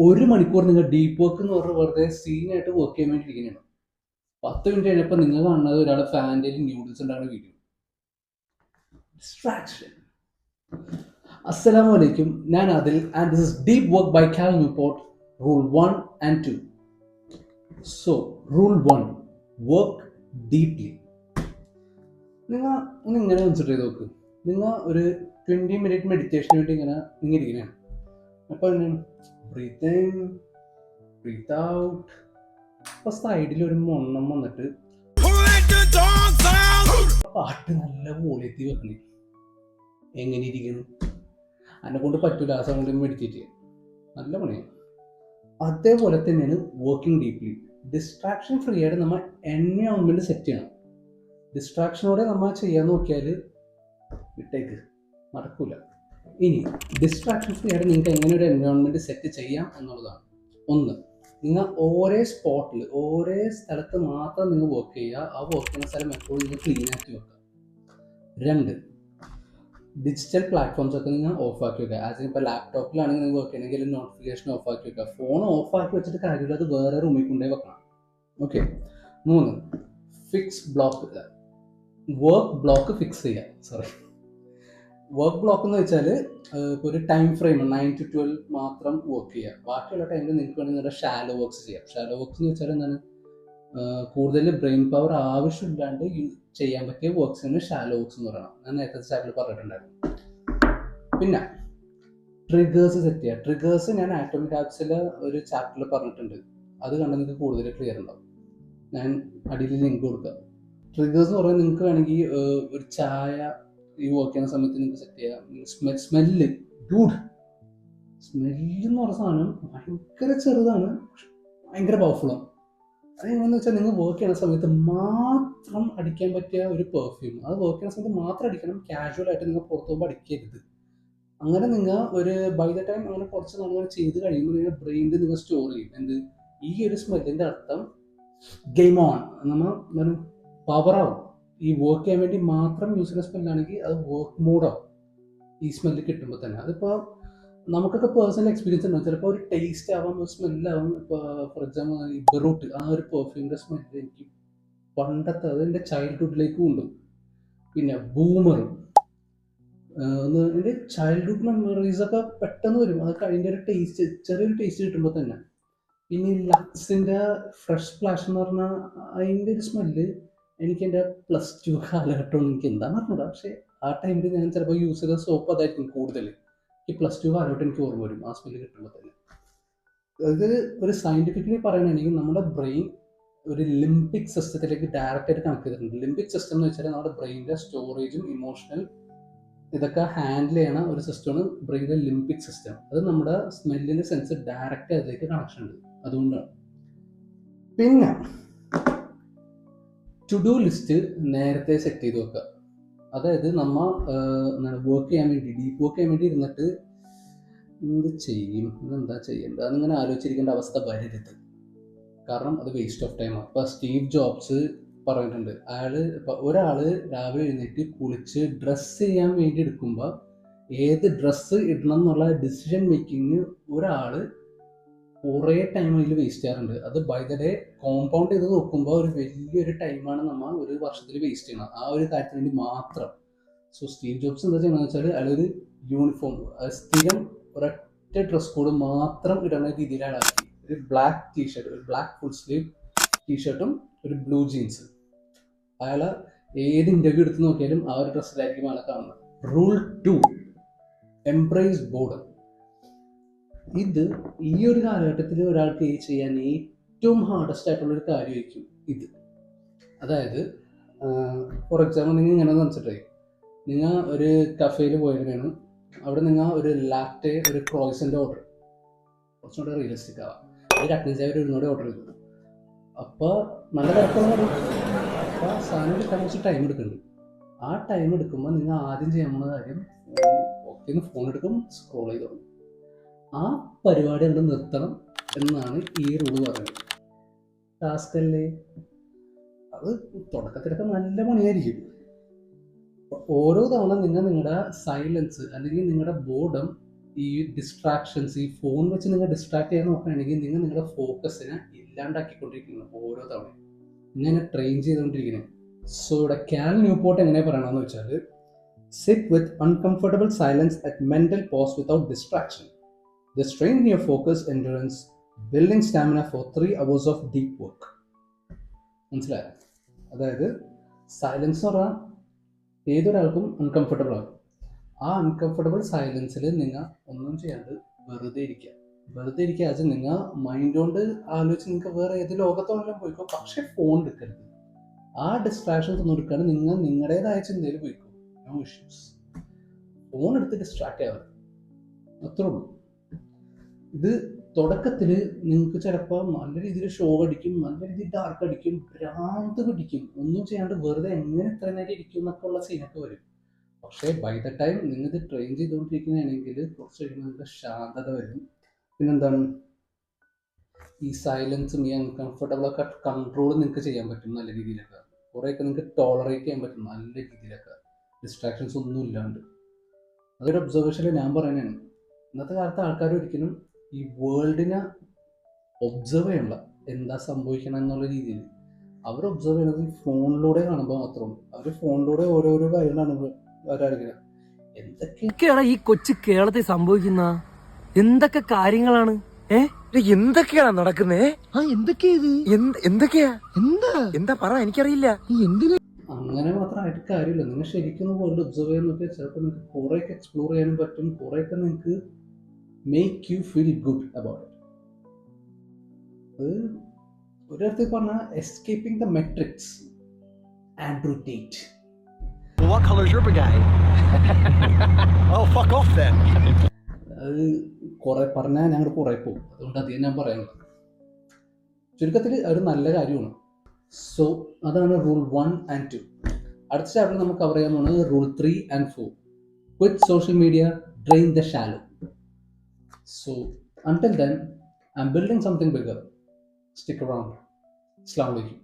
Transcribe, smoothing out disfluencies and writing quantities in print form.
ഒരു മണിക്കൂർ നിങ്ങൾ ഡീപ്പ് വർക്ക് എന്ന് പറഞ്ഞാൽ വെറുതെ സീനായിട്ട് വർക്ക് ചെയ്യാൻ വേണ്ടി ഇരിക്കുന്നതാണ്. 10 മിനിറ്റ് കഴിഞ്ഞപ്പോൾ നിങ്ങൾ കാണുന്നത് ഒരാൾ ഫാൻ്റെ ന്യൂഡിൽസ് ഉണ്ടാകുന്ന വീഡിയോ. ഡിസ്ട്രാക്ഷൻ. അസ്സലാമു അലൈക്കും, ഞാൻ Adil and this is deep work by Cal Newport. Rule 1 and 2. So rule 1, work deeply. നിങ്ങൾ ഇങ്ങനെ കൺസിഡർ ചെയ്ത് നോക്ക്. നിങ്ങൾ ഒരു 20 മിനിറ്റ് മെഡിറ്റേഷന് വേണ്ടി ഇങ്ങനെ ഇരിക്കുന്നതാണ്. അപ്പോൾ ബ്രീത്ത് ഇൻ, ബ്രീത്ത് ഔട്ട്. അപ്പോൾ സൈഡിൽ ഒരു മൊണ്ണം വന്നിട്ട് പാട്ട് നല്ല വോളിയത്തിൽ വെക്കണേ. എങ്ങനെ ഇരിക്കുന്നു? അതിനെ കൊണ്ട് പറ്റൂല ആ സൗണ്ട് മെഡിറ്റേറ്റ് ചെയ്യാൻ. നല്ല പണിയാണ്. അതേപോലെ തന്നെയാണ് വർക്കിംഗ് ഡീപ്ലി. ഡിസ്ട്രാക്ഷൻ ഫ്രീ ആയിട്ട് നമ്മൾ എൻവയോൺമെന്റ് സെറ്റ് ചെയ്യണം. ഡിസ്ട്രാക്ഷനോടെ നമ്മൾ ചെയ്യാൻ നോക്കിയാൽ വിട്ടേക്ക്, നടക്കൂല. ഇനി ഡിസ്ട്രാക്ഷൻ ഫ്രീ ആയിട്ട് നിങ്ങൾക്ക് എങ്ങനെ ഒരു എൻവയോൺമെന്റ് സെറ്റ് ചെയ്യാം എന്നുള്ളതാണ്. ഒന്ന്, നിങ്ങൾ ഓരോ സ്പോട്ടിൽ ഓരോ സ്ഥലത്ത് മാത്രം നിങ്ങൾ വർക്ക് ചെയ്യുക. ആ വർക്ക് ചെയ്യുന്ന സ്ഥലം എപ്പോഴും നിങ്ങൾ ക്ലീൻ ആക്കി വെക്കുക. 2, ഡിജിറ്റൽ പ്ലാറ്റ്ഫോംസ് ഒക്കെ നിങ്ങൾ ഓഫ് ആക്കി വെക്കുക. ആസ് ഇപ്പോൾ ലാപ്ടോപ്പിലാണെങ്കിൽ നിങ്ങൾ വർക്ക് ചെയ്യണമെങ്കിൽ നോട്ടിഫിക്കേഷൻ ഓഫ് ആക്കി വെക്കുക. ഫോൺ ഓഫ് ആക്കി വെച്ചിട്ട് കാര്യമില്ല, അത് വേറെ റൂമിൽ കൊണ്ടുപോയി വെക്കണം. Okay. 3, fix block, work block fix ചെയ്യുക. വർക്ക് ബ്ലോക്ക് എന്ന് വെച്ചാൽ ഇപ്പോൾ ഒരു ടൈം ഫ്രെയിം 9 to 12 മാത്രം വർക്ക് ചെയ്യുക. ബാക്കിയുള്ള ടൈമിൽ നിങ്ങൾക്ക് വേണമെങ്കിൽ നിങ്ങളുടെ ഷാലോ വർക്ക്സ് ചെയ്യാം. ഷാലോ വർക്ക്സ് എന്ന് വെച്ചാൽ എന്താണ്? കൂടുതൽ ബ്രെയിൻ പവർ ആവശ്യമില്ലാണ്ട് ചെയ്യാൻ പറ്റിയ വർക്ക്സിന് ഷാലോ വർക്ക്സ് എന്ന് പറയണം. ഞാൻ നേരത്തെ ചാപ്റ്ററിൽ പറഞ്ഞിട്ടുണ്ടായിരുന്നു. പിന്നെ ട്രിഗേഴ്സ് സെറ്റ് ചെയ്യുക. ട്രിഗേഴ്സ് ഞാൻ ആറ്റോമിക് ഹാബിറ്റ്സിലെ ഒരു ചാപ്റ്ററിൽ പറഞ്ഞിട്ടുണ്ട്. അത് കണ്ട് നിങ്ങൾക്ക് കൂടുതൽ ക്ലിയർ ഉണ്ടാവും. ഞാൻ അടിയിൽ ലിങ്ക് കൊടുക്കാം. ട്രിഗേഴ്സ് എന്ന് പറഞ്ഞാൽ നിങ്ങൾക്ക് വേണമെങ്കിൽ ഒരു ചായ ഈ വർക്ക് ചെയ്യുന്ന സമയത്ത് നിങ്ങൾക്ക് സെറ്റ് ചെയ്യാം. സ്മെല്ല് എന്ന് പറഞ്ഞ സാധനം ഭയങ്കര ചെറുതാണ്, ഭയങ്കര പവർഫുള്ളാണ്. അതെങ്ങനെയാണെന്ന് വെച്ചാൽ നിങ്ങൾ വർക്ക് ചെയ്യുന്ന സമയത്ത് മാത്രം അടിക്കാൻ പറ്റിയ ഒരു പെർഫ്യൂം. അത് വർക്ക് ചെയ്യുന്ന സമയത്ത് മാത്രം അടിക്കണം. കാഷ്വൽ ആയിട്ട് നിങ്ങൾ പുറത്തു പോകുമ്പോൾ അടിക്കരുത്. അങ്ങനെ നിങ്ങൾ ഒരു ബൈ ദ ടൈം അങ്ങനെ കുറച്ച് നാളുകൾ ചെയ്ത് കഴിയുമ്പോൾ നിങ്ങൾ ബ്രെയിനിൽ നിങ്ങൾ സ്റ്റോർ ചെയ്യും. എന്ത്? ഈ ഒരു സ്മെല്ലിൻ്റെ അർത്ഥം ഗെയിം ഓൺ, നമ്മൾ പവറാവും. ഈ വർക്ക് ചെയ്യാൻ വേണ്ടി മാത്രം യൂസ് ചെയ്യുന്ന സ്മെല്ലാണെങ്കിൽ അത് വർക്ക് മോഡാവും ഈ സ്മെല്ല് കിട്ടുമ്പോൾ തന്നെ. അതിപ്പോൾ നമുക്കൊക്കെ പേഴ്സണൽ എക്സ്പീരിയൻസ് ഉണ്ടാവും. ചിലപ്പോൾ ഒരു ടേസ്റ്റ് ആവാം, ഒരു സ്മെല്ലാവും. ഇപ്പോൾ ഫോർ എക്സാമ്പിൾ ഈ ബെറൂട്ട്, ആ ഒരു പെർഫ്യൂമിൻ്റെ സ്മെല്ല് എനിക്ക് പണ്ടത്തെ അത് എൻ്റെ ചൈൽഡ്ഹുഡിലേക്ക് കൊണ്ടുപോകും. പിന്നെ ബൂമർ, എൻ്റെ ചൈൽഡ്ഹുഡ് മെമ്മറീസൊക്കെ പെട്ടെന്ന് വരും. അതൊക്കെ അതിൻ്റെ ഒരു ടേസ്റ്റ്, ചെറിയൊരു ടേസ്റ്റ് കിട്ടുമ്പോൾ തന്നെ. പിന്നെ ഈ ലക്സിൻ്റെ ഫ്രഷ് സ്പ്ലാഷ് എന്ന് പറഞ്ഞാൽ അതിൻ്റെ ഒരു സ്മെല്ല് എനിക്ക് എൻ്റെ +2 കാലഘട്ടമാണ്. എനിക്ക് എന്താണെന്ന് അറിഞ്ഞൂടാ, പക്ഷേ ആ ടൈമിൽ ഞാൻ ചിലപ്പോൾ യൂസ് ചെയ്ത സോപ്പ് അതായിരിക്കും കൂടുതൽ. ഈ +2 കാലഘട്ടം എനിക്ക് ഓർമ്മ വരും ആ സ്മെല്ല് കിട്ടുമ്പോൾ തന്നെ. ഇത് ഒരു സയൻറ്റിഫിക്കലി പറയുകയാണെങ്കിൽ നമ്മുടെ ബ്രെയിൻ ഒരു ലിംബിക് സിസ്റ്റത്തിലേക്ക് ഡയറക്റ്റായിട്ട് കണക്ട് ചെയ്തിട്ടുണ്ട്. ലിംബിക് സിസ്റ്റം എന്ന് വെച്ചാൽ നമ്മുടെ ബ്രെയിനിൻ്റെ സ്റ്റോറേജും ഇമോഷണൽ ഇതൊക്കെ ഹാൻഡിൽ ചെയ്യണ ഒരു സിസ്റ്റമാണ് ബ്രെയിനിലെ ലിംബിക് സിസ്റ്റം. അത് നമ്മുടെ സ്മെല്ലിൻ്റെ സെൻസ് ഡയറക്റ്റ് അതിലേക്ക് കണക്ഷൻ ഉണ്ട്. അതുകൊണ്ടാണ്. പിന്നെ ടു ഡു ലിസ്റ്റ് നേരത്തെ സെറ്റ് ചെയ്ത് വെക്കുക. അതായത് നമ്മൾ വർക്ക് ചെയ്യാൻ വേണ്ടി, ഡീപ്പ് വർക്ക് ചെയ്യാൻ വേണ്ടി ഇരുന്നിട്ട് എന്ത് ചെയ്യും, ഇതെന്താ ചെയ്യേണ്ടത് അതിങ്ങനെ ആലോചിച്ചിരിക്കേണ്ട അവസ്ഥ വരരുത്. കാരണം അത് വേസ്റ്റ് ഓഫ് ടൈമാണ്. ഇപ്പോൾ സ്റ്റീവ് ജോബ്സ് പറഞ്ഞിട്ടുണ്ട്, ഒരാൾ രാവിലെ എഴുന്നേറ്റ് കുളിച്ച് ഡ്രസ്സ് ചെയ്യാൻ വേണ്ടി എടുക്കുമ്പോൾ ഏത് ഡ്രസ്സ് ഇടണം എന്നുള്ള ഡിസിഷൻ മേക്കിങ് ഒരാൾ കുറേ ടൈം അതിൽ വേസ്റ്റ് ചെയ്യാറുണ്ട്. അത് ബൈ ദ ഡേ കോമ്പൗണ്ട് ചെയ്ത് നോക്കുമ്പോൾ ഒരു വലിയൊരു ടൈമാണ് നമ്മൾ ഒരു വർഷത്തിൽ വേസ്റ്റ് ചെയ്യണം ആ ഒരു കാര്യത്തിന് വേണ്ടി മാത്രം. സോ സ്റ്റീവ് ജോബ്സ് എന്താ ചെയ്യണമെന്ന് വെച്ചാൽ അയാളൊരു യൂണിഫോം, സ്ഥിരം ഒരൊറ്റ ഡ്രസ് കോഡ് മാത്രം ഇടുന്ന രീതിയിലാണ് ആക്കി. ഒരു ബ്ലാക്ക് ടീഷർട്ട്, ഒരു ബ്ലാക്ക് ഫുൾ സ്ലീവ് ടീഷർട്ടും ഒരു ബ്ലൂ ജീൻസ്. അയാൾ ഏത് ഇൻ്റർവ്യൂ എടുത്ത് നോക്കിയാലും ആ ഒരു ഡ്രസ്സിലായിരിക്കും അയാളെ കാണുന്നത്. Rule 2, embrace boredom. ഇത് ഈ ഒരു കാലഘട്ടത്തിൽ ഒരാൾക്ക് ചെയ്യാൻ ഏറ്റവും ഹാർഡസ്റ്റ് ആയിട്ടുള്ളൊരു കാര്യമായിരിക്കും ഇത്. അതായത് ഫോർ എക്സാമ്പിൾ നിങ്ങൾ ഇങ്ങനെ വെച്ചിട്ടേ, നിങ്ങൾ ഒരു കഫേയിൽ പോയവരാണ്, അവിടെ നിങ്ങൾ ഒരു ലാറ്റെ ഒരു ക്രോയിസൻ്റെ ഓർഡർ, കുറച്ചുകൂടെ റിയലിസ്റ്റിക് ആവാം, ഒരു അറ്റൻസ് ഒരു ഇരുന്നൂടെ ഓർഡർ ചെയ്തു. അപ്പോൾ നല്ല തിരക്കുള്ള അപ്പോൾ സാധനം കിട്ടാൻ കുറച്ച് ടൈം എടുക്കുന്നുണ്ട്. ആ ടൈം എടുക്കുമ്പോൾ നിങ്ങൾ ആദ്യം ചെയ്യാൻ പോകുന്ന കാര്യം ഫോൺ എടുക്കും, സ്ക്രോൾ ചെയ്ത് തുടങ്ങും. ആ പരിപാടി അവിടെ നിർത്തണം എന്നാണ് ഈ റൂള് പറയുന്നത്. ടാസ്ക് അല്ലേ അത്? തുടക്കത്തിലൊക്കെ നല്ല പണിയായിരിക്കും. ഓരോ തവണ നിങ്ങൾ നിങ്ങളുടെ സൈലൻസ് അല്ലെങ്കിൽ നിങ്ങളുടെ ബോർഡം ഈ ഡിസ്ട്രാക്ഷൻസ്, ഈ ഫോൺ വെച്ച് നിങ്ങൾ ഡിസ്ട്രാക്ട് ചെയ്യാൻ നോക്കുകയാണെങ്കിൽ നിങ്ങൾ നിങ്ങളുടെ ഫോക്കസിനെ ഇല്ലാണ്ടാക്കിക്കൊണ്ടിരിക്കുന്നു ഓരോ തവണയും. ഇങ്ങനെ ട്രെയിൻ ചെയ്തുകൊണ്ടിരിക്കുന്നത്. സോ ഇവിടെ കാൽ ന്യൂപോർട്ട് എങ്ങനെ പറയണമെന്ന് വെച്ചാൽ, sit with uncomfortable silence at mental pause without distraction. The strain in your focus endurance building stamina for 3 hours of deep work. മനസ്സിലായോ? അതായത് സൈലൻസ് എന്ന് പറഞ്ഞാൽ ഏതൊരാൾക്കും അൺകംഫർട്ടബിൾ ആകും. ആ അൺകംഫർട്ടബിൾ സൈലൻസിൽ നിങ്ങൾ ഒന്നും ചെയ്യാണ്ട് വെറുതെ ഇരിക്കുക. വെറുതെ ഇരിക്കുക വെച്ചാൽ നിങ്ങൾ മൈൻഡ് കൊണ്ട് ആലോചിച്ച് നിങ്ങൾക്ക് വേറെ ഏത് ലോകത്തോടെല്ലാം പോയിക്കോ, പക്ഷെ ഫോൺ എടുക്കരുത്. ആ ഡിസ്ട്രാക്ഷൻസ് ഒന്നും എടുക്കാണ്ട് നിങ്ങൾ നിങ്ങളുടേതായ ചിന്തയിൽ പോയിക്കോ. No issues. ഫോൺ എടുത്ത് ഡിസ്ട്രാക്ട് ആവരുത്, അത്രേ ഉള്ളൂ. ഇത് തുടക്കത്തിൽ നിങ്ങൾക്ക് ചിലപ്പോൾ നല്ല രീതിയിൽ ഷോ അടിക്കും, നല്ല രീതിയിൽ ഡാർക്ക് അടിക്കും, ഭ്രാന്ത് പിടിക്കും, ഒന്നും ചെയ്യാണ്ട് വെറുതെ എങ്ങനെ ഇത്ര നേരം ഇരിക്കും എന്നൊക്കെ ഉള്ള സീനൊക്കെ വരും. പക്ഷേ ബൈ ദ ടൈം നിങ്ങൾ ഇത് ട്രെയിൻ ചെയ്തുകൊണ്ടിരിക്കുന്നതാണെങ്കിൽ കുറച്ച് കഴിയുമ്പോൾ നിങ്ങൾക്ക് ശാന്തത വരും. പിന്നെന്താണ്, ഈ സൈലൻസും ഈ അൺകംഫർട്ടബിളൊക്കെ കൺട്രോൾ നിങ്ങൾക്ക് ചെയ്യാൻ പറ്റും നല്ല രീതിയിലൊക്കെ. കുറേയൊക്കെ നിങ്ങൾക്ക് ടോളറേറ്റ് ചെയ്യാൻ പറ്റും നല്ല രീതിയിലൊക്കെ, ഡിസ്ട്രാക്ഷൻസ് ഒന്നും ഇല്ലാണ്ട്. അതൊരു ഒബ്സർവേഷനിൽ ഞാൻ പറയുന്നതാണ്. ഇന്നത്തെ കാലത്ത് ആൾക്കാർ ഒരിക്കലും ഈ വേൾഡിനെ ഒബ്സർവ് ചെയ്യണ്ട, എന്താ സംഭവിക്കണം എന്നുള്ള രീതിയിൽ. അവർ ഒബ്സർവ് ചെയ്യുന്നത് ഈ ഫോണിലൂടെ കാണുമ്പോൾ മാത്രമാണ്. അവർ ഫോണിലൂടെ ഓരോരോ കാര്യങ്ങളാണ് അവരറിയുന്നത്. എന്തൊക്കെയാണ് ഈ കൊച്ചു കേരളത്തിൽ സംഭവിക്കുന്ന എന്തൊക്കെ കാര്യങ്ങളാണ്? എന്തൊക്കെയാണ് നടക്കുന്നേ? എന്തൊക്കെയാ എന്താ പറ, എനിക്കറിയില്ല. അങ്ങനെ മാത്രമായിട്ട് കാര്യമില്ല. നിങ്ങൾ ശരിക്കും വേൾഡ് ഒബ്സർവ് ചെയ്യാൻ നോക്കിയാൽ ചിലപ്പോൾ നിങ്ങൾക്ക് കുറേയൊക്കെ എക്സ്പ്ലോർ ചെയ്യാനും പറ്റും. കുറേയൊക്കെ നിങ്ങൾക്ക് make you feel good about it. അത് ഒരർത്ഥത്തിൽ പറഞ്ഞാൽ escaping the matrix. Andrew Tate. What color is your brigade? Oh, fuck off then. അത് കുറെ പറഞ്ഞാൽ ഞങ്ങൾ കുറേ പോകും, അതുകൊണ്ട് അധികം ഞാൻ പറയുന്നത്. ചുരുക്കത്തിൽ ഒരു നല്ല കാര്യമാണ്. സോ അതാണ് റൂൾ 1 and 2. അടുത്ത ചാപ്റ്റർ നമുക്ക് കവർ ചെയ്യാൻ പോകുന്നത് rule 3 and 4. Quit social media, drain the shallow. So until then, I'm building something bigger. Stick around. Assalamu alaikum.